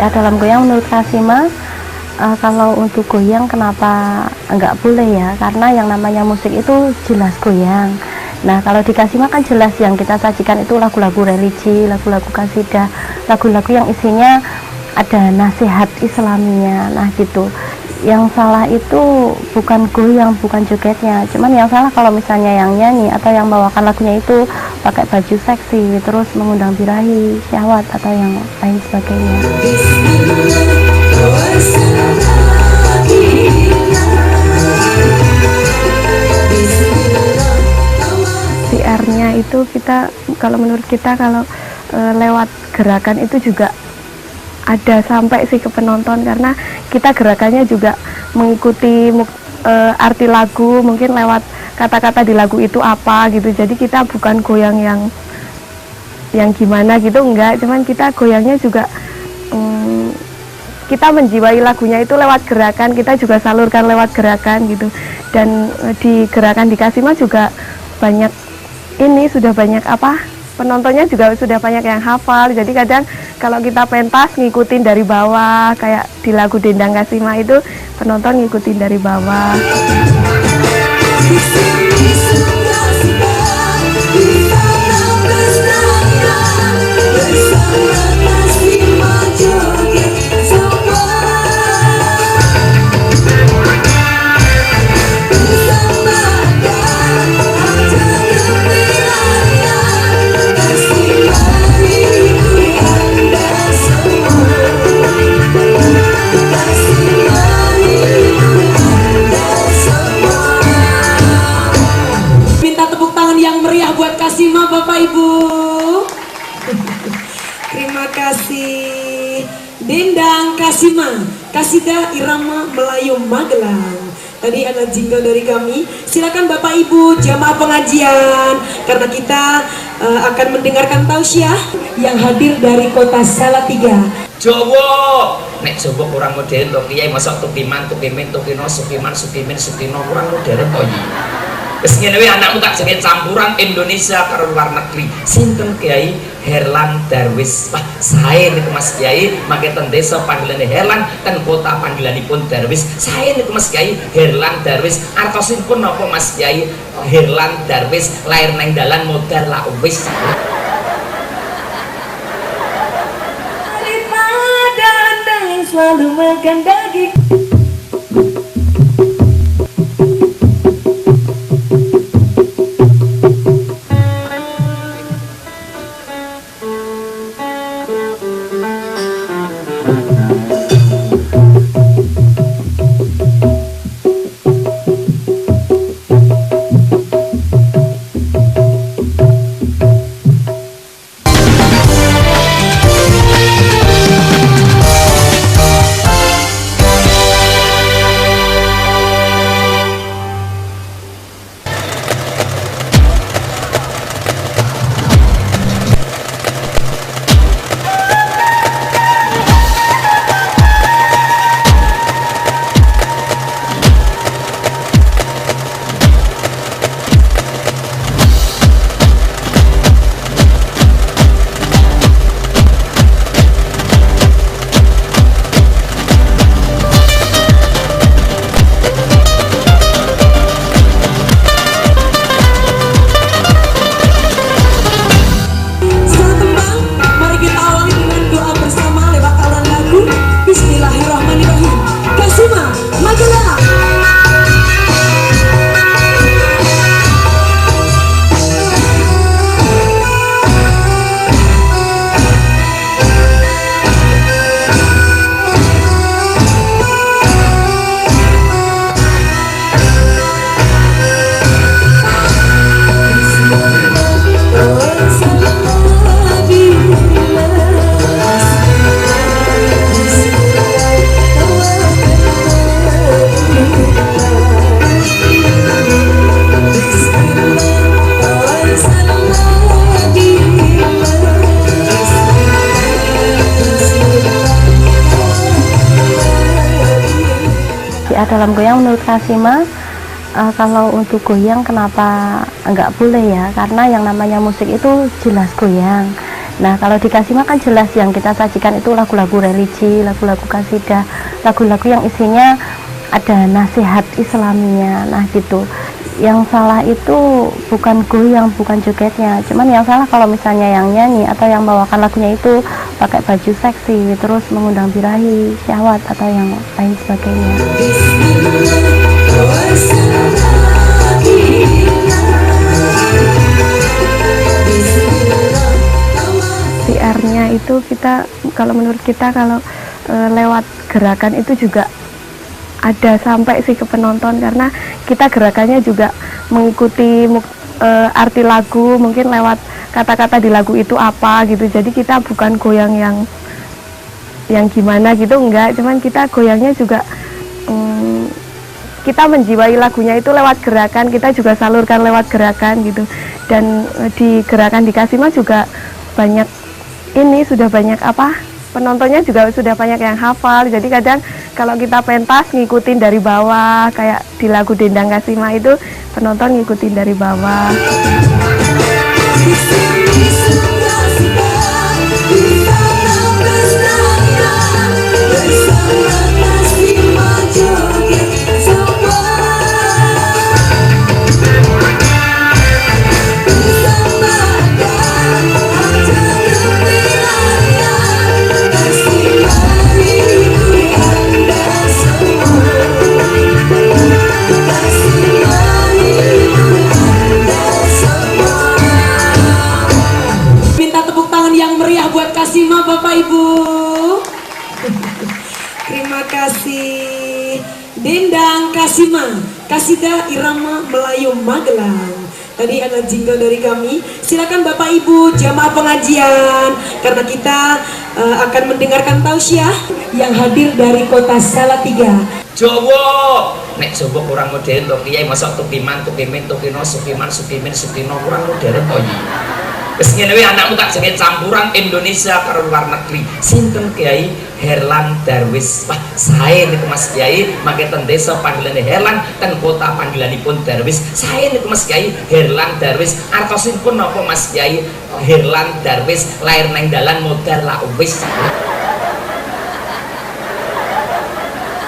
Ya, dalam goyang menurut Kasima, kalau untuk goyang kenapa enggak boleh ya? Karena yang namanya musik itu jelas goyang. Nah, kalau di Kasima kan jelas yang kita sajikan itu lagu-lagu religi, lagu-lagu kasidah, lagu-lagu yang isinya ada nasihat Islaminya. Nah, gitu. Yang salah itu bukan goyang, bukan jogetnya. Cuman yang salah kalau misalnya yang nyanyi atau yang bawakan lagunya itu pakai baju seksi, terus mengundang birahi, syahwat atau yang lain sebagainya. PR-nya itu kita, kalau menurut kita kalau lewat gerakan itu juga ada sampai sih ke penonton, karena kita gerakannya juga mengikuti arti lagu, mungkin lewat kata-kata di lagu itu apa gitu. Jadi kita bukan goyang yang gimana gitu, enggak, cuman kita goyangnya juga kita menjiwai lagunya itu lewat gerakan, kita juga salurkan lewat gerakan gitu. Dan di gerakan di Kasima juga banyak ini, sudah banyak penontonnya juga sudah banyak yang hafal. Jadi kadang kalau kita pentas ngikutin dari bawah, kayak di lagu Dendang Kasima itu penonton ngikutin dari bawah. Kasima Bapak Ibu. Terima kasih. Dendang Kasima, Kasidah Irama Melayu Magelang. Tadi ada jingle dari kami. Silakan Bapak Ibu jamaah pengajian, karena kita akan mendengarkan tausiah yang hadir dari kota Salatiga. Jawa, nek Jawa kurang modern to kiai, masa tukiman, tukimin, tukino, sukiman, sukimin, sukino kurang modern to iki. Wis ngene wae anakmu tak jenenge campuran Indonesia karo luar negeri. Sinten Kiai Herlan Darwis. Wah, sae niku Mas Kiai, mangke ten desa panggilane Herlan, ten kota panggilanipun Darwis. Sae niku Mas Kiai Herlan Darwis. Artosipun napa Mas Kiai Herlan Darwis? Lair neng dalan modal lak wis. Daripada Anda yang selalu makan daging. syiar dalam goyang menurut Kasima, kalau untuk goyang kenapa enggak boleh ya, karena yang namanya musik itu jelas goyang. Nah kalau di Kasima kan jelas yang kita sajikan itu lagu-lagu religi, lagu-lagu kasidah, lagu-lagu yang isinya ada nasihat Islaminya. Nah gitu, yang salah itu bukan goyang, bukan jogetnya, cuman yang salah kalau misalnya yang nyanyi atau yang bawakan lagunya itu pakai baju seksi terus mengundang birahi, syahwat atau yang lain sebagainya. PR-nya itu kita, kalau menurut kita kalau lewat gerakan itu juga ada sampai sih ke penonton, karena kita gerakannya juga mengikuti arti lagu, mungkin lewat kata-kata di lagu itu apa gitu. Jadi kita bukan goyang yang gimana gitu, enggak, cuman kita goyangnya juga kita menjiwai lagunya itu lewat gerakan, kita juga salurkan lewat gerakan gitu. Dan di gerakan di Kasima juga banyak ini, sudah banyak penontonnya juga sudah banyak yang hafal. Jadi kadang kalau kita pentas ngikutin dari bawah, kayak di lagu Dendang Kasima itu penonton ngikutin dari bawah. Kasima Bapak Ibu. Terima kasih. Dendang Kasima, kasidah irama Melayu Magelang. Tadi ada jingle dari kami. Silakan Bapak Ibu jamaah pengajian, karena kita akan mendengarkan tausiah yang hadir dari kota Salatiga. Jawa, nek Jawa kurang modern to kiai, masa tukiman, tukimin, tukino, sukiman, sukimin, sukino kurang modern to iki. Wis ngene wae anakmu tak jenenge campuran Indonesia karo luar negeri. Sinten Kiai Herlan Darwis. Wah, sae niku Mas Kiai, mangke ten desa panggilane Herlan, ten kota panggilanipun Darwis. Sae niku Mas Kiai Herlan Darwis. Artosipun napa Mas Kiai Herlan Darwis, lair nang dalan modar la wis.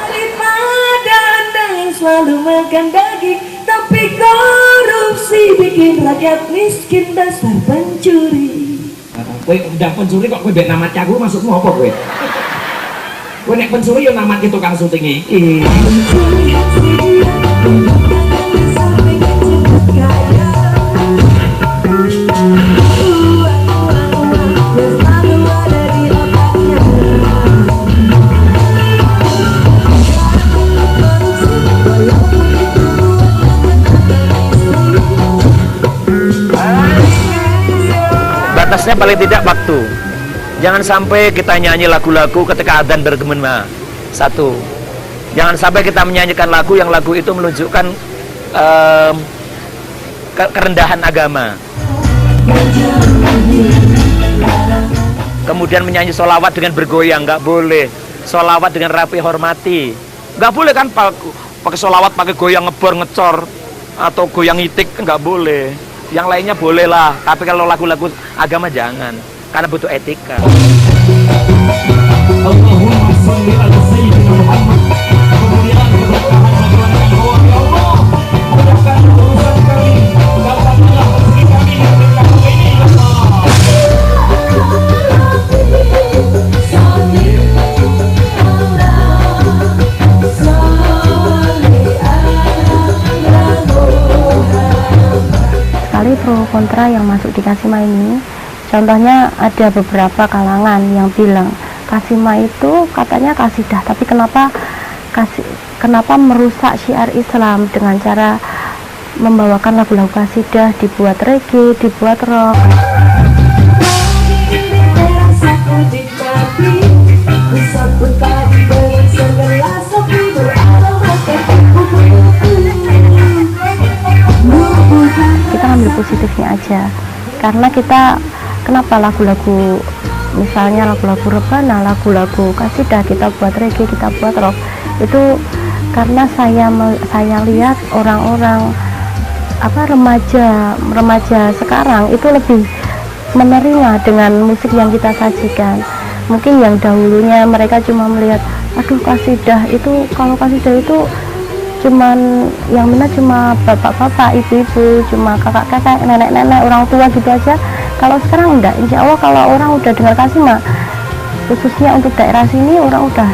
Daripada Anda selalu makan daging, tapi korupsi bikin rakyat miskin, dasar pencuri. Kowe udah pencuri kok kowe mbek namat aku, maksudmu apa kowe? Kowe nek pencuri yo namat ki tukang syuting iki. Batasnya paling tidak waktu. Jangan sampai kita nyanyi lagu-lagu ketika adzan bergema. Satu, jangan sampai kita menyanyikan lagu yang lagu itu menunjukkan kerendahan agama. Kemudian menyanyi sholawat dengan bergoyang, nggak boleh. Sholawat dengan rapi hormati, nggak boleh kan pakai sholawat pakai goyang ngebor ngecor atau goyang itik, nggak boleh. Yang lainnya boleh lah, tapi kalau lagu-lagu agama jangan, karena butuh etika. Allahumma sholli ala sayyidina Muhammad. Kemuliaan keberkahan bagi ya Allah. Mudahkan urusan kami, dapatlah rezeki kami dari kamu ini ya Allah. Sekali pro kontra yang masuk di Kasima ini. Contohnya ada beberapa kalangan yang bilang Kasima itu katanya kasidah, tapi kenapa merusak syiar Islam dengan cara membawakan lagu-lagu kasidah, dibuat reggae, dibuat rock. Kita ambil positifnya aja, karena kenapa lagu-lagu misalnya lagu-lagu rebana, lagu-lagu kasidah kita buat reggae, kita buat rock, itu karena saya lihat orang-orang remaja sekarang itu lebih menerima dengan musik yang kita sajikan. Mungkin yang dahulunya mereka cuma melihat, aduh kasidah itu, kalau kasidah itu cuman yang minat cuma bapak-bapak, ibu-ibu, cuma kakak-kakak, nenek-nenek, orang tua gitu aja. Kalau sekarang enggak, insya Allah kalau orang udah dengar Kasimah, khususnya untuk daerah sini orang udah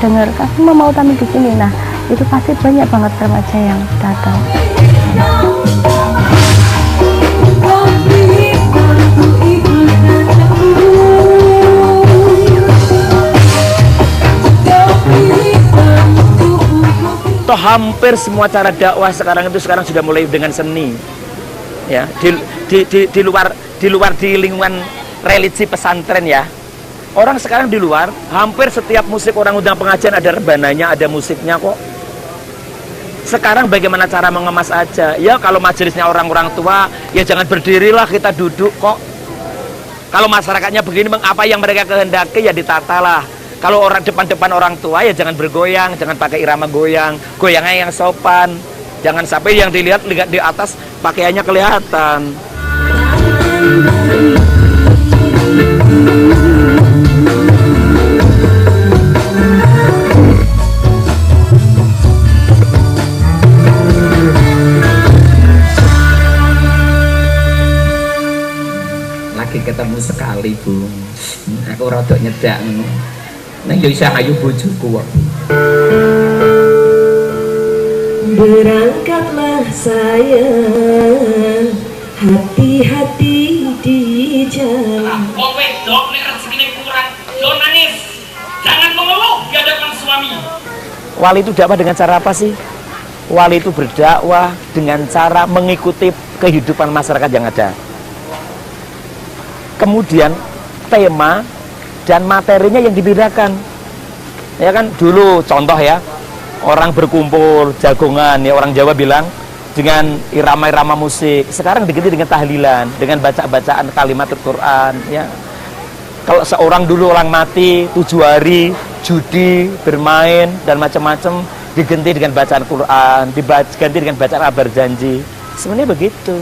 dengar Kasimah mau tampil di sini, nah itu pasti banyak banget remaja yang datang. Toh hampir semua cara dakwah sekarang sudah mulai dengan seni, ya, di luar di lingkungan religi pesantren ya. Orang sekarang di luar hampir setiap musik orang undang pengajian ada rebananya, ada musiknya kok. Sekarang bagaimana cara mengemas aja ya, kalau majelisnya orang-orang tua ya jangan berdirilah, kita duduk kok. Kalau masyarakatnya begini, apa yang mereka kehendaki ya ditatalah. Kalau orang depan orang tua ya jangan bergoyang, jangan pakai irama goyang, goyangnya yang sopan, jangan sampai yang dilihat di atas pakaiannya kelihatan. Lagi ketemu sekali Bu, aku rada nyedak neng yo isih ayu bojoku kok. Berangkatlah sayang, hati-hati di jalan. Wong wedok nek rezekine kurang, yo nangis. Jangan mengeluh di hadapan suami. Wali itu dakwah dengan cara apa sih? Wali itu berdakwah dengan cara mengikuti kehidupan masyarakat yang ada. Kemudian tema dan materinya yang dibedakan. Ya kan, dulu contoh ya, orang berkumpul jagongan ya, orang Jawa bilang dengan irama-irama musik. Sekarang diganti dengan tahlilan, dengan bacaan kalimat Al-Qur'an ya. Kalau seorang dulu orang mati 7 hari judi, bermain dan macam-macam, diganti dengan bacaan Quran, diganti dengan bacaan kabar janji. Sebenarnya begitu.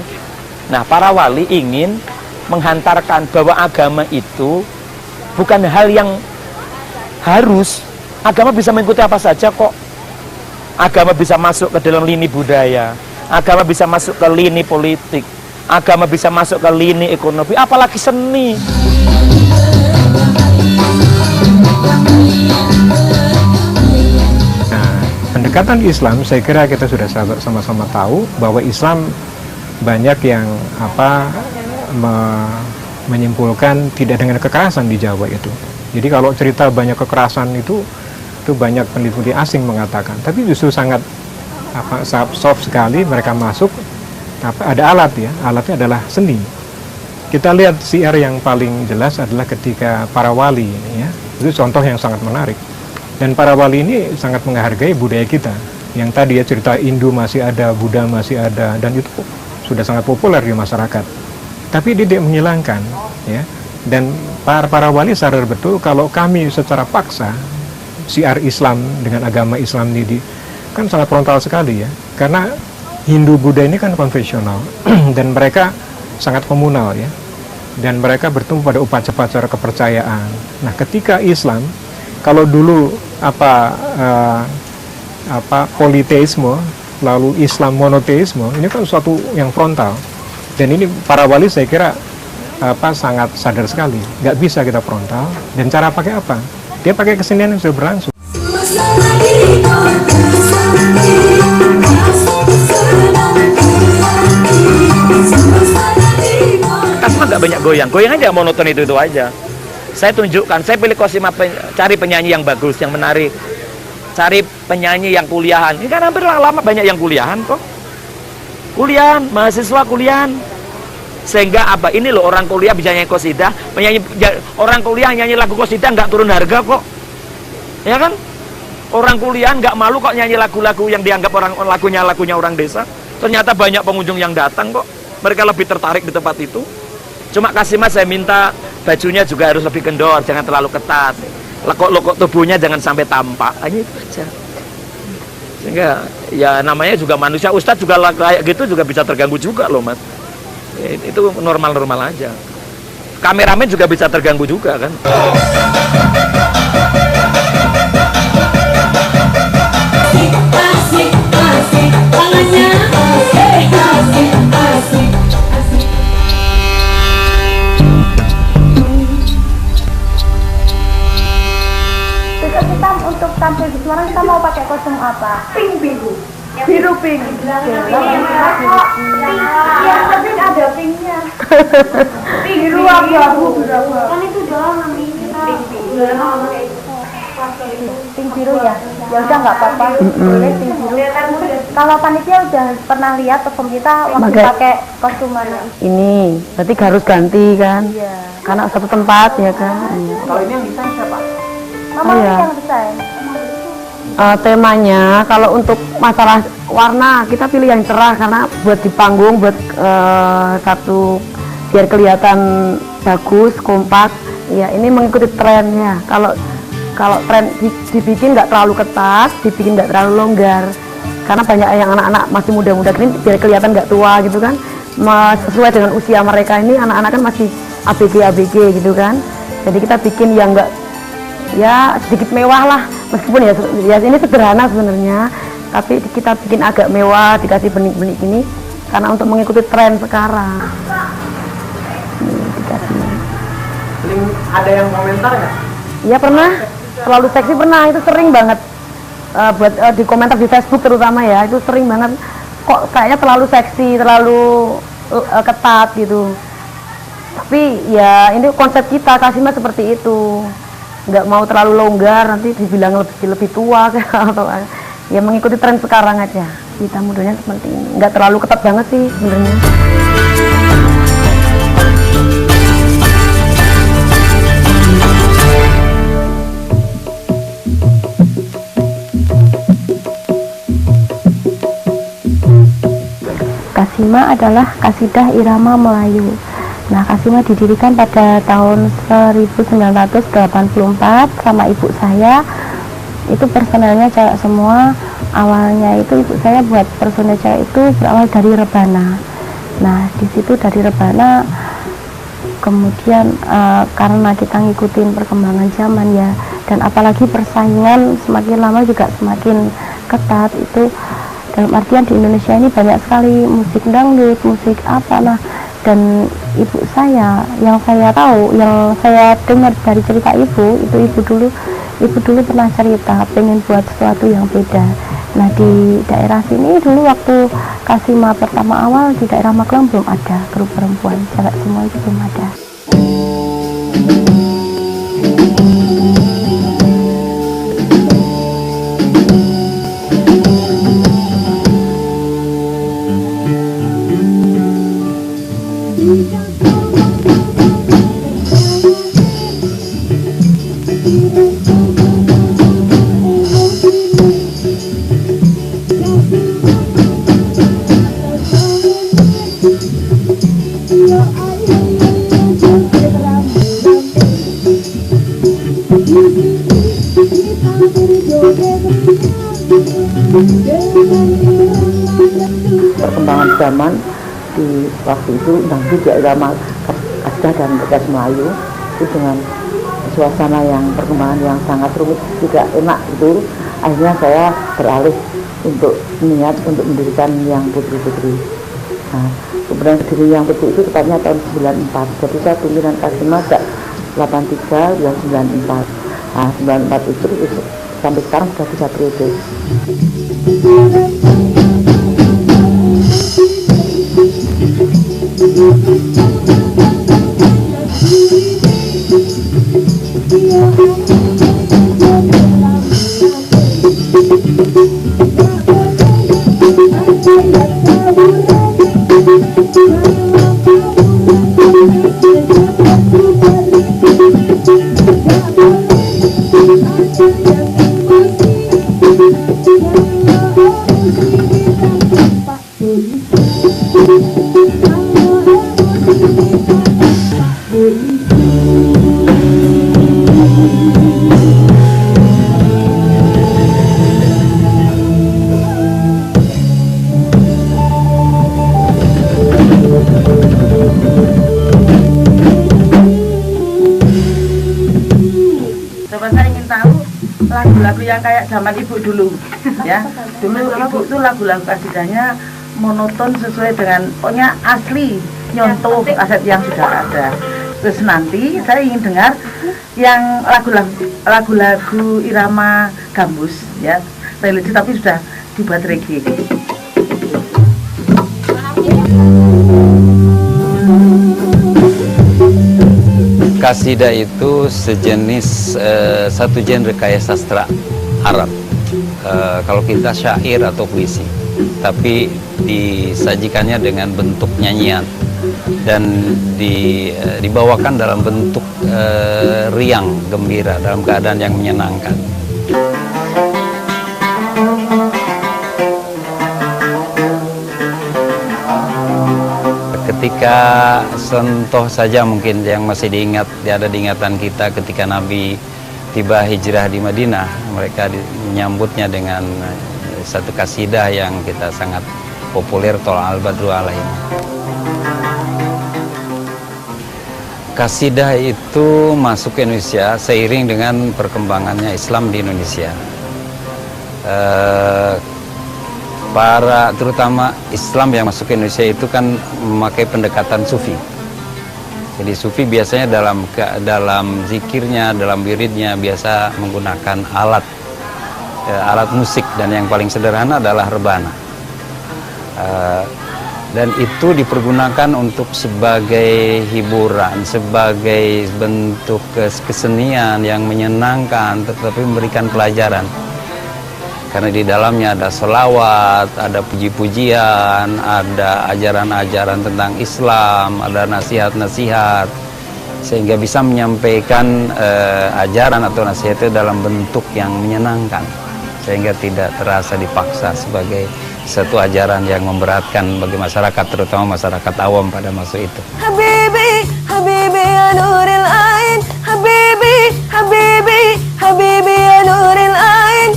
Nah, para wali ingin menghantarkan bahwa agama itu bukan hal yang harus. Agama bisa mengikuti apa saja kok. Agama bisa masuk ke dalam lini budaya, agama bisa masuk ke lini politik, agama bisa masuk ke lini ekonomi, apalagi seni. Nah, pendekatan Islam saya kira kita sudah sama-sama tahu bahwa Islam banyak yang menyimpulkan tidak dengan kekerasan di Jawa itu. Jadi kalau cerita banyak kekerasan itu banyak peneliti asing mengatakan, tapi justru sangat soft sekali mereka masuk. Ada alat ya, alatnya adalah seni. Kita lihat siar yang paling jelas adalah ketika para wali ya, itu contoh yang sangat menarik. Dan para wali ini sangat menghargai budaya kita. Yang tadi ya cerita Hindu masih ada, Buddha masih ada, dan itu sudah sangat populer di masyarakat. Tapi dia tidak menghilangkan ya. Dan para wali sadar betul kalau kami secara paksa siar Islam dengan agama Islam ini kan sangat frontal sekali ya, karena Hindu Buddha ini kan konvensional dan mereka sangat komunal ya, dan mereka bertumpu pada upacara kepercayaan. Nah, ketika Islam, kalau dulu politeisme lalu Islam monoteisme, ini kan suatu yang frontal, dan ini para wali saya kira sangat sadar sekali, nggak bisa kita frontal. Dan cara pakai apa? Dia pakai kesenian yang sudah berlangsung. Kasimah nggak banyak goyang, goyang aja monoton itu aja. Saya tunjukkan, saya pilih Kasimah, cari penyanyi yang bagus, yang menarik, cari penyanyi yang kuliahan. Ini kan hampir lama banyak yang kuliahan kok, kuliahan, mahasiswa kuliahan. Sehingga apa, ini loh orang kuliah bisa nyanyi qasidah, orang kuliah nyanyi lagu qasidah nggak turun harga kok, ya kan? Orang kuliah nggak malu kok nyanyi lagu-lagu yang dianggap lagunya orang desa. Ternyata banyak pengunjung yang datang kok, mereka lebih tertarik di tempat itu. Cuma Kasimah saya minta bajunya juga harus lebih kendor, jangan terlalu ketat, lekuk-lekuk tubuhnya jangan sampai tampak, hanya itu aja. Sehingga ya namanya juga manusia, ustadz juga kayak gitu juga bisa terganggu juga loh mas. Itu normal-normal aja. Kameramen juga bisa terganggu juga kan. Asik, asik, tangannya asik, asik, asik. Besok kita untuk tampil di Semarang kita mau pakai kostum apa? Pink biru. Biru pink. Yang penting ada pinknya. Biru abu-abu. Kan itu doang namanya. Pink biru ya. Ya udah nggak apa-apa. Boleh pink biru. Kalau panitia udah pernah lihat perform kita waktu pakai kostum mana? Ini berarti harus ganti kan? Iya. Karena satu tempat ya kan. Kalau ini yang desain siapa? Mama Oh, iya. yang desain. Temanya kalau untuk masalah warna kita pilih yang cerah karena buat di panggung buat satu biar kelihatan bagus kompak. Ya ini mengikuti trennya. Kalau tren dibikin nggak terlalu ketat, dibikin nggak terlalu longgar. Karena banyak yang anak-anak masih muda-muda ini biar kelihatan nggak tua gitu kan. Sesuai dengan usia mereka ini anak-anak kan masih ABG gitu kan. Jadi kita bikin yang nggak ya sedikit mewah lah, meskipun ya ini sederhana sebenarnya, tapi kita bikin agak mewah, dikasih benik-benik ini karena untuk mengikuti tren sekarang. Dikasih. Ada yang komentar nggak? Iya pernah, terlalu seksi pernah, itu sering banget buat di komentar di Facebook terutama ya, itu sering banget kok kayaknya terlalu seksi, terlalu ketat gitu. Tapi ya ini konsep kita Kasima seperti itu. Nggak mau terlalu longgar nanti dibilang lebih tua atau ya mengikuti tren sekarang aja. Kita mudanya seperti ini, nggak terlalu ketat banget sih sebenarnya. Kasima adalah kasidah irama Melayu. Nah, Kasima didirikan pada tahun 1984 sama ibu saya. Itu personelnya cewek semua. Awalnya itu ibu saya buat personel cewek itu berawal dari rebana. Nah, di situ dari rebana kemudian karena kita ngikutin perkembangan zaman ya, dan apalagi persaingan semakin lama juga semakin ketat itu. Dalam artian di Indonesia ini banyak sekali musik dangdut, musik apa lah. Dan ibu saya, yang saya tahu, yang saya dengar dari cerita ibu, itu ibu dulu pernah cerita pengen buat sesuatu yang beda. Nah di daerah sini dulu waktu Kasima pertama awal di daerah Magelang belum ada grup perempuan, cewek semua itu belum ada. Perkembangan zaman di waktu itu dangdut ya irama kasidah dan bekas Melayu itu dengan suasana yang perkembangan yang sangat rumit tidak enak itu, akhirnya saya beralih untuk niat untuk mendirikan yang putri-putri. Nah, kemudian diri yang putri itu tepatnya tahun 94, jadi saya pimpinan Kasima sejak 83 dan 94. Nah 94 itu sampai sekarang sudah 3 periode. tahu lagu-lagu yang kayak zaman ibu dulu ya. Dulu ibu tuh lagu-lagu kasidahnya monoton sesuai dengan pokoknya asli, nyontoh aset yang sudah ada. Terus nanti saya ingin dengar yang lagu-lagu irama gambus ya, religi tapi sudah dibuat reggae. Kasidah itu sejenis satu genre kayak sastra Arab. Kalau kita syair atau puisi, tapi disajikannya dengan bentuk nyanyian dan dibawakan dalam bentuk riang, gembira, dalam keadaan yang menyenangkan. Ketika contoh saja mungkin yang masih ada diingatan kita ketika Nabi tiba hijrah di Madinah, mereka menyambutnya dengan satu kasidah yang kita sangat populer, Tol al-Badru alaihim. Kasidah itu masuk ke Indonesia seiring dengan perkembangannya Islam di Indonesia. Terutama Islam yang masuk ke Indonesia itu kan memakai pendekatan sufi. Jadi sufi biasanya dalam zikirnya, dalam wiridnya biasa menggunakan alat musik, dan yang paling sederhana adalah rebana. Dan itu dipergunakan untuk sebagai hiburan, sebagai bentuk kesenian yang menyenangkan tetapi memberikan pelajaran. Karena di dalamnya ada selawat, ada puji-pujian, ada ajaran-ajaran tentang Islam, ada nasihat-nasihat, sehingga bisa menyampaikan ajaran atau nasihat itu dalam bentuk yang menyenangkan, sehingga tidak terasa dipaksa sebagai satu ajaran yang memberatkan bagi masyarakat, terutama masyarakat awam pada masa itu. Habibi, Habibi ya nuril ain, Habibi, Habibi, Habibi ya nuril ain.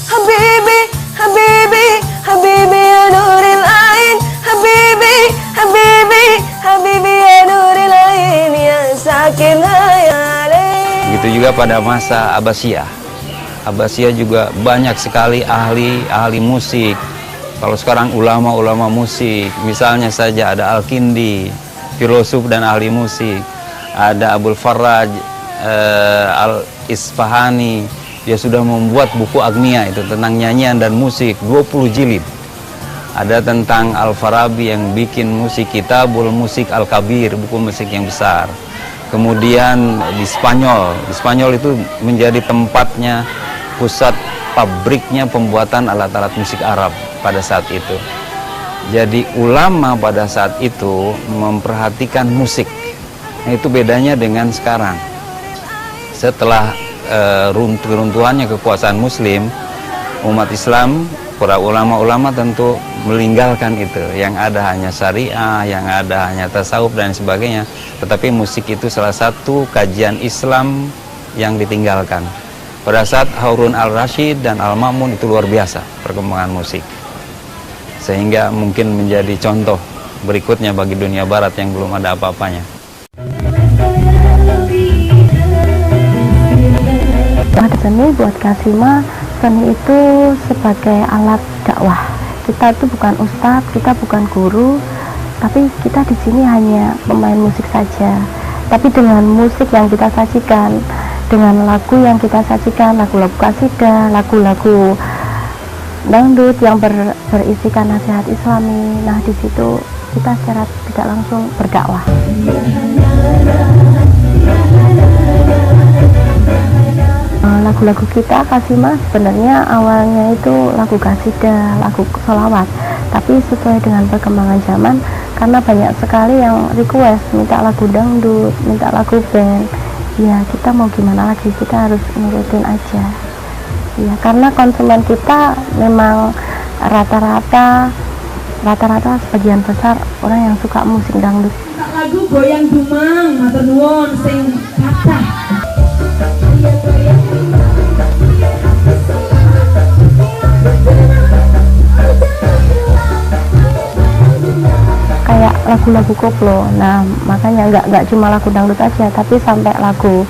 Habibi, Habibi, Habibi ya nuril ain, Habibi, Habibi, Habibi ya nuril ain ya sakin hayale. Begitu juga pada masa Abbasiyah. Abbasiyah juga banyak sekali ahli musik. Kalau sekarang ulama-ulama musik, misalnya saja ada Al-Kindi, filosof dan ahli musik. Ada Abul Faraj Al-Isfahani, dia sudah membuat buku Agnia itu tentang nyanyian dan musik 20 jilid. Ada tentang Al-Farabi yang bikin musik Kitabul Musik Al-Kabir, buku musik yang besar. Kemudian di Spanyol itu menjadi tempatnya, pusat pabriknya pembuatan alat-alat musik Arab pada saat itu. Jadi ulama pada saat itu memperhatikan musik. Nah, itu bedanya dengan sekarang. Setelah runtuhannya kekuasaan Muslim, umat Islam, para ulama-ulama tentu meninggalkan itu. Yang ada hanya syariah, yang ada hanya tasawuf dan sebagainya. Tetapi musik itu salah satu kajian Islam yang ditinggalkan. Pada saat Harun al-Rashid dan Al-Ma'mun itu luar biasa perkembangan musik. Sehingga mungkin menjadi contoh berikutnya bagi dunia barat yang belum ada apa-apanya. Seni buat Kasima, seni itu sebagai alat dakwah. Kita itu bukan ustadz, kita bukan guru, tapi kita di sini hanya pemain musik saja. Tapi dengan musik yang kita sajikan, dengan lagu yang kita sajikan, lagu-lagu kasidah, lagu-lagu dangdut yang berisikan nasihat Islami, nah di situ kita secara tidak langsung berdakwah. Lagu-lagu kita Kasima sebenarnya awalnya itu lagu kasidah, lagu sholawat, tapi sesuai dengan perkembangan zaman, karena banyak sekali yang request minta lagu dangdut, minta lagu band, ya kita mau gimana lagi, kita harus nurutin aja ya, karena konsumen kita memang rata-rata sebagian besar orang yang suka musik dangdut. Lagu Goyang Dumang matur nuwun sing kathah. Kayak lagu-lagu koplo. Nah makanya nggak cuma lagu dangdut aja, tapi sampai lagu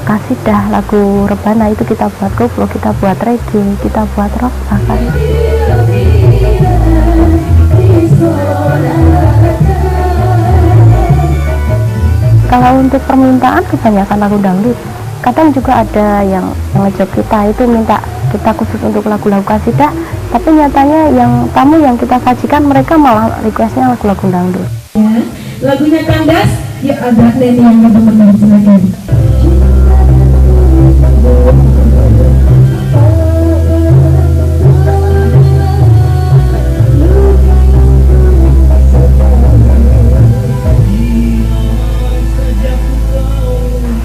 kasidah, lagu rebana itu kita buat koplo, kita buat reggae, kita buat rock bahkan. Kalau untuk permintaan kebanyakan lagu dangdut. Kadang juga ada yang ngejob kita itu minta kita khusus untuk lagu-lagu kasidah, tapi nyatanya yang tamu yang kita sajikan mereka malah requestnya lagu-lagu dangdut. Ya, lagunya Kandas, ya ada Neni yang teman-teman silakan.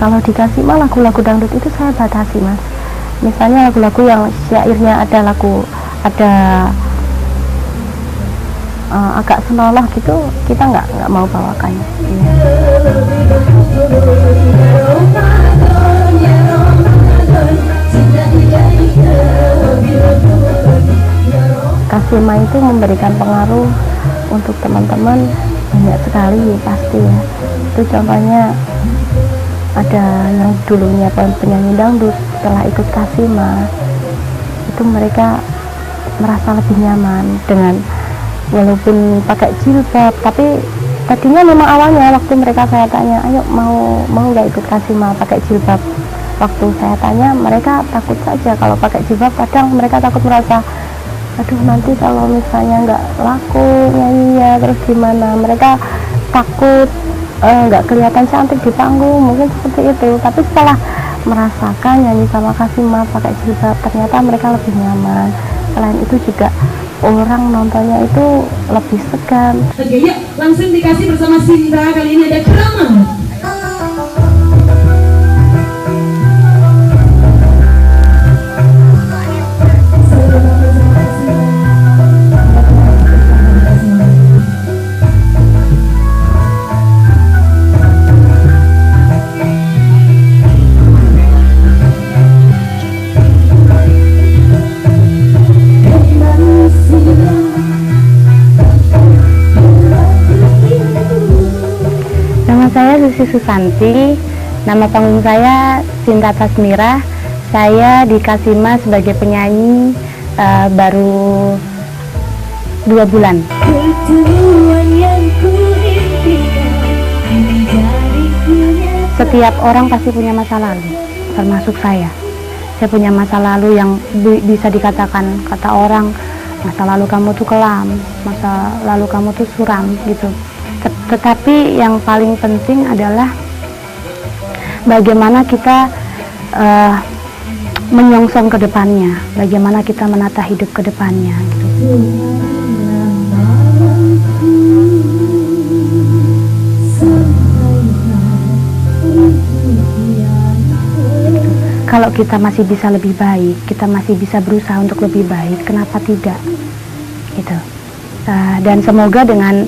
Kalau dikasih mah lagu-lagu dangdut itu saya batasi mas. Misalnya lagu-lagu yang syairnya ada agak senonoh gitu, kita nggak mau bawakan. Kasima itu memberikan pengaruh untuk teman-teman banyak sekali pasti ya. Itu contohnya ada yang dulunya penyanyi dangdut, setelah ikut Kasima itu mereka merasa lebih nyaman dengan walaupun pakai jilbab, tapi tadinya memang awalnya waktu mereka saya tanya, ayo mau nggak ikut Kasima pakai jilbab, waktu saya tanya mereka takut saja kalau pakai jilbab. Kadang mereka takut merasa, aduh nanti kalau misalnya nggak laku nyanyinya terus gimana, mereka takut nggak kelihatan cantik di panggung, mungkin seperti itu. Tapi setelah merasakan nyanyi sama Kasima pakai jilbab, ternyata mereka lebih nyaman. Selain itu juga orang nontonnya itu lebih segan. Oke, yuk langsung dikasih bersama Sinta. Kali ini ada Krama. Saya Susi Susanti, nama panggung saya Sinta Tasmira. Saya di Kasima sebagai penyanyi baru 2 bulan. Setiap orang pasti punya masa lalu, termasuk saya. Saya punya masa lalu yang bisa dikatakan kata orang, masa lalu kamu tuh kelam, masa lalu kamu tuh suram gitu. Tetapi yang paling penting adalah bagaimana kita menyongsong ke depannya, bagaimana kita menata hidup ke depannya gitu. Kalau kita masih bisa lebih baik, kita masih bisa berusaha untuk lebih baik, kenapa tidak gitu. Dan semoga dengan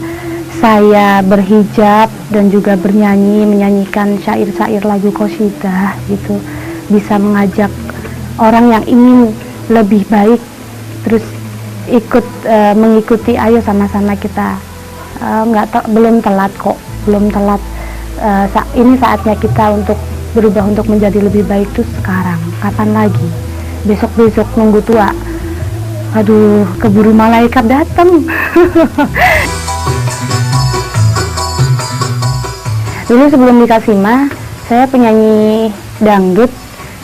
saya berhijab dan juga menyanyikan syair-syair lagu qasidah gitu, bisa mengajak orang yang ingin lebih baik terus ikut mengikuti. Ayo sama-sama kita, belum telat kok, belum telat. Ini saatnya kita untuk berubah, untuk menjadi lebih baik tuh sekarang. Kapan lagi? Besok-besok nunggu tua, aduh keburu malaikat datang. Dulu sebelum di Kasima, saya penyanyi dangdut,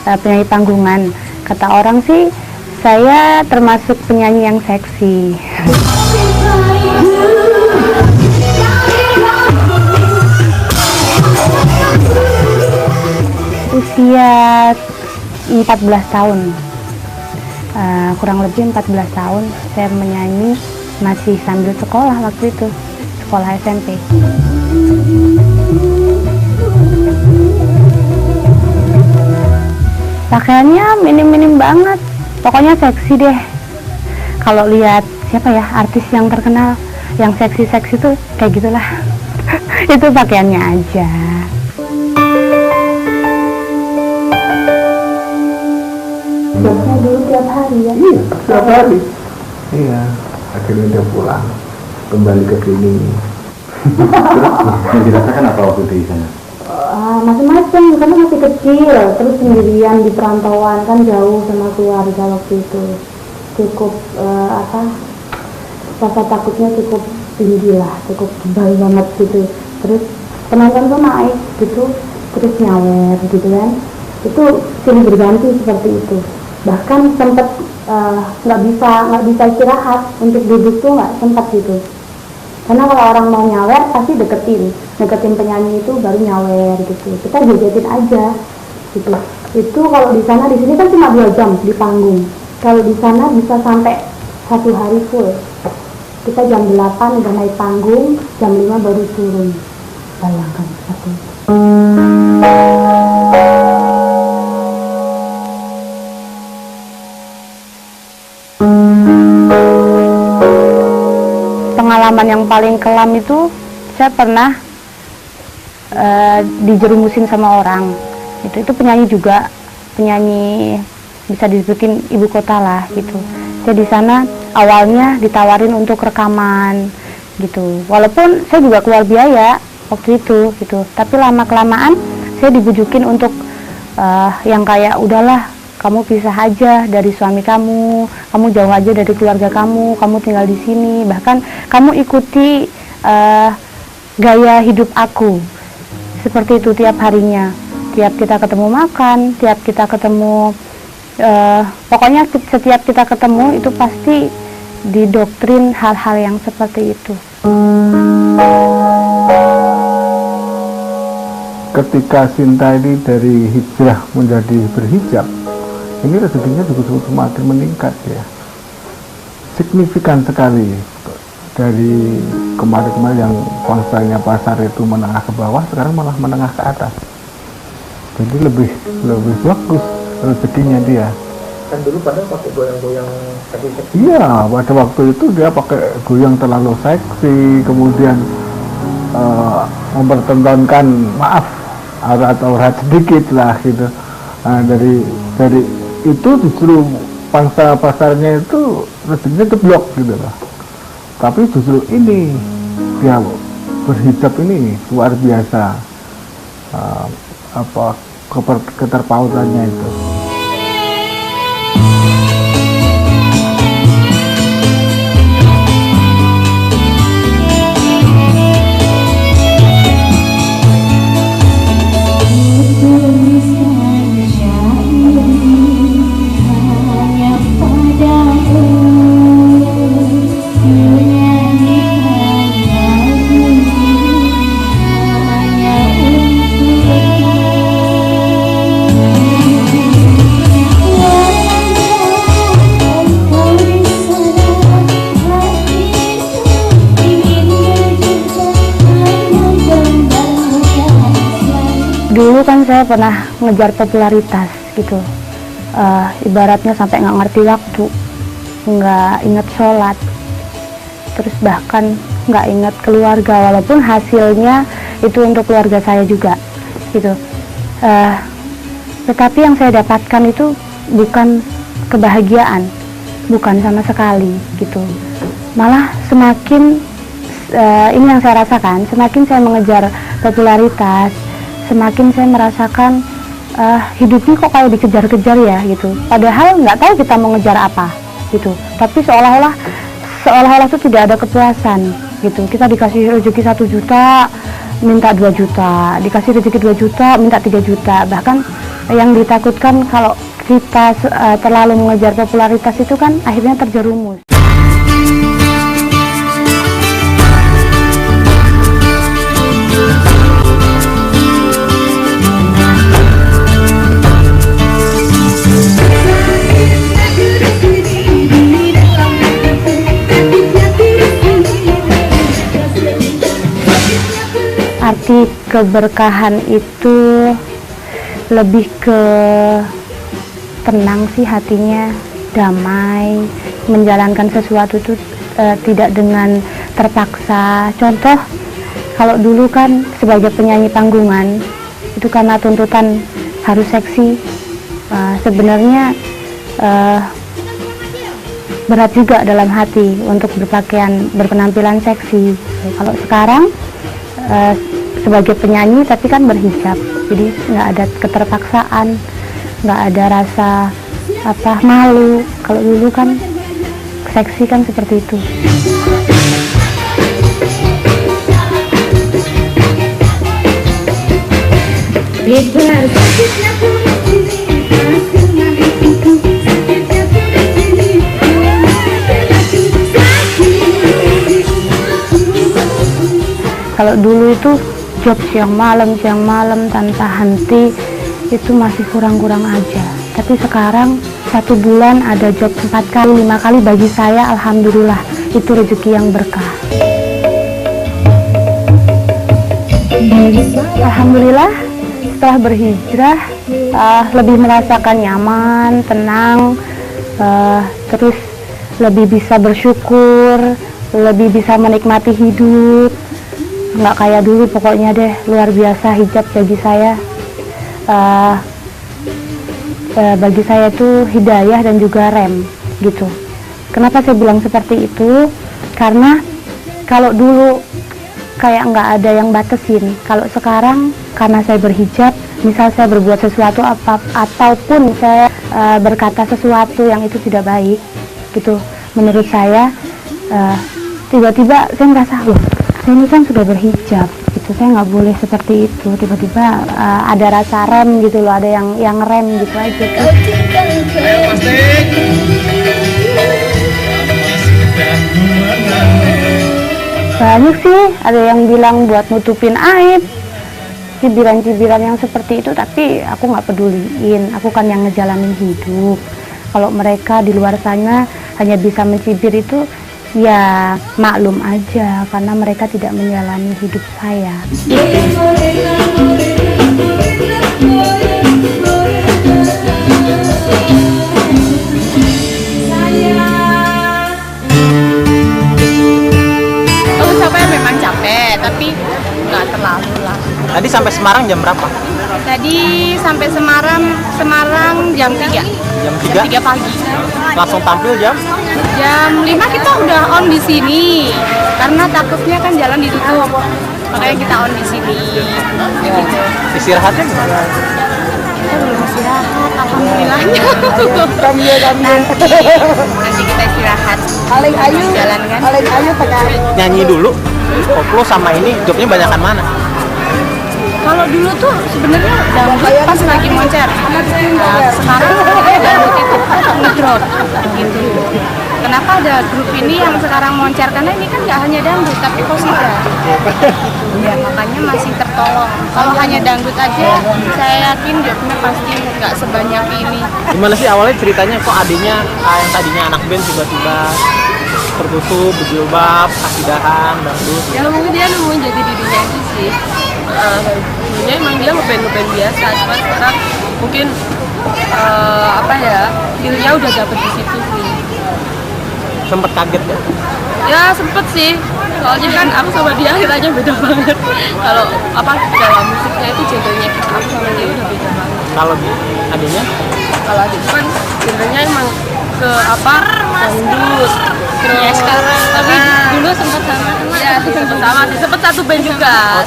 penyanyi panggungan. Kata orang sih, saya termasuk penyanyi yang seksi. Usia 14 tahun, kurang lebih 14 tahun, saya menyanyi masih sambil sekolah waktu itu, sekolah SMP. Pakaiannya minim-minim banget, pokoknya seksi deh. Kalau lihat siapa ya artis yang terkenal yang seksi-seksi tuh kayak gitulah. Itu pakaiannya aja. Biasanya dulu tiap hari ya? Iya, tiap hari. Iya, akhirnya dia pulang, kembali ke sini. Terus yang dirasakan apa waktu di sana? Macam-macam, karena masih kecil, terus sendirian di perantauan, kan jauh sama keluarga waktu itu. Cukup rasa takutnya cukup tinggi lah, cukup tebal banget gitu. Terus penonton tuh naik gitu, terus nyawer gitu kan. Itu silih berganti seperti itu. Bahkan sempat nggak bisa istirahat, untuk duduk tuh nggak sempat gitu. Karena kalau orang mau nyawer pasti deketin penyanyi itu baru nyawer gitu. Kita jogetin aja gitu. Itu kalau di sana, di sini kan cuma 2 jam di panggung. Kalau di sana bisa sampai 1 hari full. Kita jam 8 udah naik panggung, jam 5 baru turun. Bayangkan seperti itu. Pengalaman yang paling kelam itu saya pernah dijerumusin sama orang. Itu penyanyi juga, penyanyi bisa disebutin ibu kota lah gitu. Saya di sana awalnya ditawarin untuk rekaman gitu. Walaupun saya juga keluar biaya waktu itu gitu. Tapi lama kelamaan saya dibujukin untuk yang kayak udahlah, kamu pisah aja dari suami kamu jauh aja dari keluarga kamu tinggal di sini, bahkan kamu ikuti gaya hidup aku. Seperti itu tiap harinya, tiap kita ketemu makan, tiap kita ketemu, pokoknya setiap kita ketemu itu pasti didoktrin hal-hal yang seperti itu. Ketika Sinta ini dari hijrah menjadi berhijab, ini rezekinya juga semakin meningkat ya, signifikan sekali. Dari kemarin-kemarin yang bangsanya pasar itu menengah ke bawah, sekarang malah menengah ke atas. Jadi lebih bagus rezekinya dia. Kan dulu padahal pakai goyang-goyang seksi. Iya, pada waktu itu dia pakai goyang terlalu seksi, kemudian mempertontonkan maaf aurat sedikit lah gitu. Nah, dari itu justru pangsa pasarnya itu rezekinya jeblok gitu lah. Tapi justru ini dia berhijab ini luar biasa, keterpautannya itu. Dulu kan saya pernah ngejar popularitas gitu, ibaratnya sampai nggak ngerti waktu, nggak inget sholat, terus bahkan nggak inget keluarga, walaupun hasilnya itu untuk keluarga saya juga gitu. Tetapi yang saya dapatkan itu bukan kebahagiaan, bukan sama sekali gitu. Malah semakin ini yang saya rasakan, semakin saya mengejar popularitas, semakin saya merasakan hidupnya kok kayak dikejar-kejar ya gitu. Padahal nggak tahu kita mau ngejar apa gitu. Tapi seolah-olah itu tidak ada kepuasan gitu. Kita dikasih rezeki 1 juta, minta 2 juta, dikasih rezeki 2 juta, minta 3 juta. Bahkan yang ditakutkan kalau kita terlalu mengejar popularitas itu kan akhirnya terjerumus. Arti keberkahan itu lebih ke tenang sih hatinya, damai, menjalankan sesuatu itu tidak dengan terpaksa. Contoh, kalau dulu kan sebagai penyanyi panggungan itu karena tuntutan harus seksi, sebenarnya berat juga dalam hati untuk berpenampilan seksi. Kalau sekarang sebagai penyanyi tapi kan berhijab, jadi nggak ada keterpaksaan, nggak ada rasa malu. Kalau dulu kan seksi kan seperti itu. Kalau dulu itu job siang malam tanpa henti itu masih kurang-kurang aja. Tapi sekarang 1 bulan ada job 4 kali, 5 kali, bagi saya alhamdulillah itu rezeki yang berkah. Alhamdulillah setelah berhijrah lebih merasakan nyaman, tenang, terus lebih bisa bersyukur, lebih bisa menikmati hidup. Nggak kayak dulu, pokoknya deh luar biasa hijab bagi saya. Bagi saya itu hidayah dan juga rem gitu. Kenapa saya bilang seperti itu? Karena kalau dulu kayak nggak ada yang batasin. Kalau sekarang karena saya berhijab, misal saya berbuat sesuatu ataupun saya berkata sesuatu yang itu tidak baik gitu, menurut saya tiba-tiba saya ngerasa loh, saya ini kan sudah berhijab gitu, saya nggak boleh seperti itu. Tiba-tiba ada rasa rem gitu loh, ada yang rem gitu aja. Banyak sih, ada yang bilang buat nutupin aib, cibiran-cibiran yang seperti itu, tapi aku nggak peduliin. Aku kan yang ngejalanin hidup. Kalau mereka di luar sana hanya bisa mencibir itu, ya maklum aja, karena mereka tidak menjalani hidup saya. Capek memang capek, tapi nggak terlalu lah. Tadi sampai Semarang jam berapa? Tadi sampai Semarang jam 3. Jam 3? Jam 3 pagi. Langsung tampil jam 5 kita udah on di sini. Karena takutnya kan jalan ditutup. Makanya kita on di sini. Gitu. Istirahatnya gimana? Kita belum istirahat, alhamdulillahnya. Nanti kita istirahat. Paling ayu jalan kan? Paling ayu sekarang. Nyanyi dulu. Koplo sama ini jobnya banyakan mana? Kalau dulu tuh sebenarnya dangdut pas lagi moncer. Sekarang dangdut itu ngedrop gitu. Kenapa ada grup ini yang sekarang moncer? Karena ini kan nggak hanya dangdut tapi qasidah. Ya makanya masih tertolong. Kalau hanya dangdut aja, saya yakin jobnya pasti nggak sebanyak ini. Gimana sih awalnya ceritanya kok adiknya yang tadinya anak band tiba-tiba tertutup, berjilbab, kasidahan, dangdut? Ya mungkin dia nemuin jadi dirinya aja sih. Dulunya emang dia ngeband biasa, cuma sekarang mungkin dirinya udah dapet di situ sih. Sempet kaget ya? Ya sempet sih, soalnya kan aku sama dia akhirnya beda banget. Kalau dalam musiknya itu genrenya aku sama dia udah beda banget. Kalau adiknya? Kalau adik kan genrenya emang ke dangdut. Terus ya, sekarang tapi dulu sempat sama sempat satu band juga.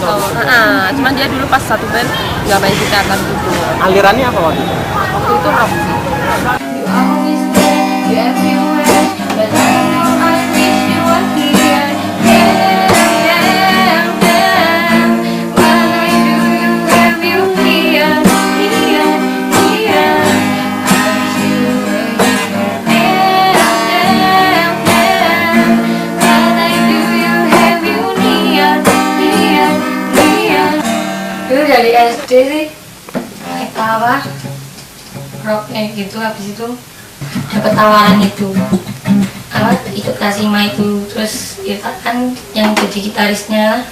Cuman dia dulu pas satu band nggak main gitar kan gitu. Alirannya apa waktu itu? Waktu itu rock sih. Dari SD sih rocknya gitu, habis itu dapat tawaran itu ikut Kasima itu, terus kita kan yang jadi gitarisnya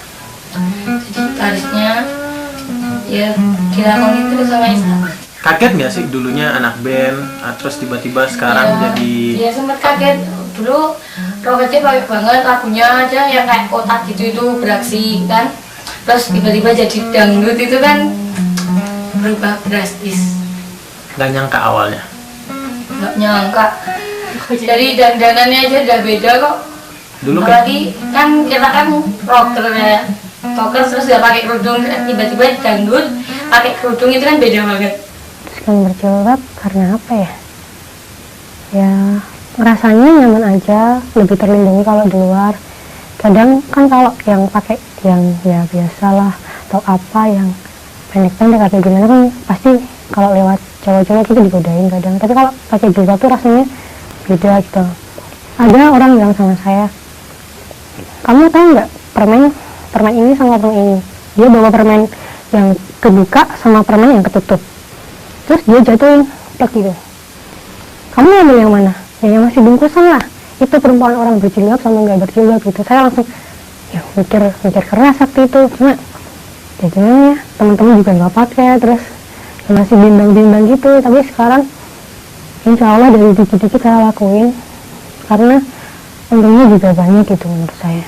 ya dilakoni itu sama Isa. Kaget nggak sih dulunya anak band, terus tiba-tiba sekarang jadi? Ya sempat kaget, dulu rocknya baik banget, lagunya aja yang kayak kotak gitu itu beraksi kan. Terus tiba-tiba jadi dangdut itu kan berubah drastis. Gak nyangka awalnya? Gak nyangka. Dari dandanannya aja udah beda kok. Dulu apalagi kan kita kan rocker ya, rocker terus gak pakai kerudung, tiba-tiba dangdut pakai kerudung itu kan beda banget. Terus kan berjilbab karena apa ya? Ya rasanya nyaman aja, lebih terlindungi kalau di luar. Kadang kan kalau yang pakai yang ya biasalah atau apa yang pendek-pendek atau gimana kan pasti kalau lewat cowok-cowok itu digodain kadang. Tapi kalau pakai jilbab tuh rasanya beda gitu. Ada orang bilang sama saya, kamu tahu nggak permen ini sama permen ini? Dia bawa permen yang kebuka sama permen yang ketutup. Terus dia jatuhin plek gitu. Kamu ambil yang mana? Ya yang masih bungkusan lah. Itu perempuan orang berjilbab sama nggak berjilbab gitu. Saya langsung ya mikir keras waktu itu. Cuma ya gimana ya, teman-teman juga nggak pakai, terus ya masih bimbang-bimbang gitu. Tapi sekarang insya Allah dari dikit-dikit saya lakuin karena untungnya juga banyak gitu menurut saya.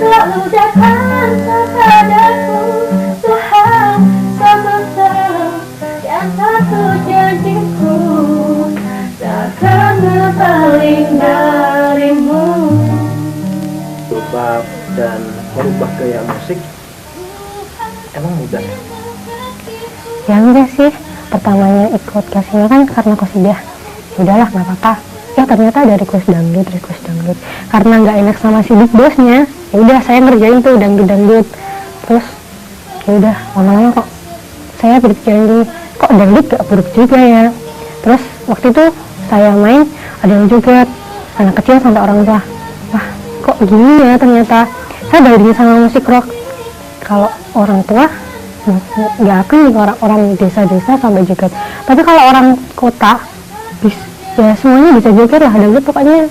Selalu datang kepadaku, Tuhan satu-satu dan satu janjiku, takkan berpaling darimu. Berubah dan merubah gaya musik emang mudah? Ya enggak sih, pertamanya ikut kasihnya kan karena qasidah. Udahlah nggak apa-apa. Ya ternyata ada request dangdut. Karena nggak enak sama si big bossnya, ya udah saya ngerjain tuh dangdut. Terus ya udah lama-lama kok saya berpikiran gini, kok dangdut gak buruk juga ya. Terus waktu itu saya main ada yang joget, anak kecil sampai orang tua. Wah kok gini ya ternyata. Saya bandingin sama musik rock. Kalau orang tua nggak akan juga orang desa-desa sampai joget. Tapi kalau orang kota ya semuanya bisa joget lah, dangdut pokoknya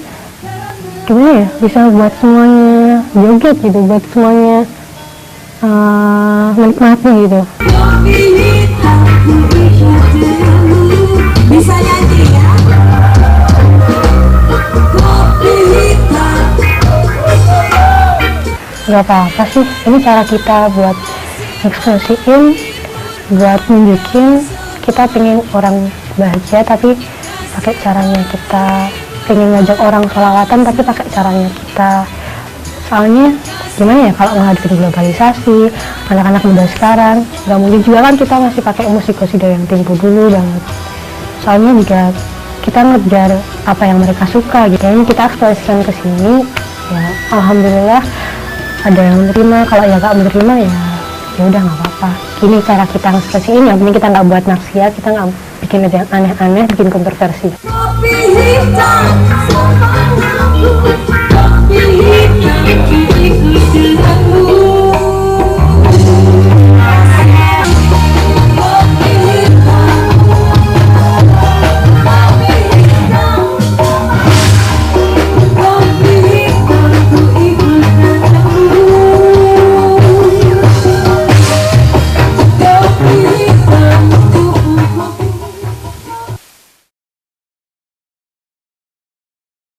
gimana ya, bisa buat semuanya joget gitu, buat semuanya menikmati gitu. Bisa nyanyi ya? Gak apa-apa sih, ini cara kita buat ekspresiin, buat nunjukin kita pengen orang bahagia tapi pakai caranya kita, pengen ngajak orang sholawatan tapi pakai caranya kita. Soalnya gimana ya, kalau menghadapi globalisasi, anak-anak muda sekarang nggak mungkin juga kan kita masih pakai musik qasidah yang tempo dulu banget. Soalnya juga kita ngejar apa yang mereka suka gitu. Ini kita ekspresikan ke sini, ya alhamdulillah ada yang menerima. Kalau ya nggak menerima ya udah nggak apa-apa. Gini cara kita ekspresiin, yang penting kita nggak buat maksiat, kita nggak bikin yang aneh-aneh, bikin kontroversi. Kopi hitam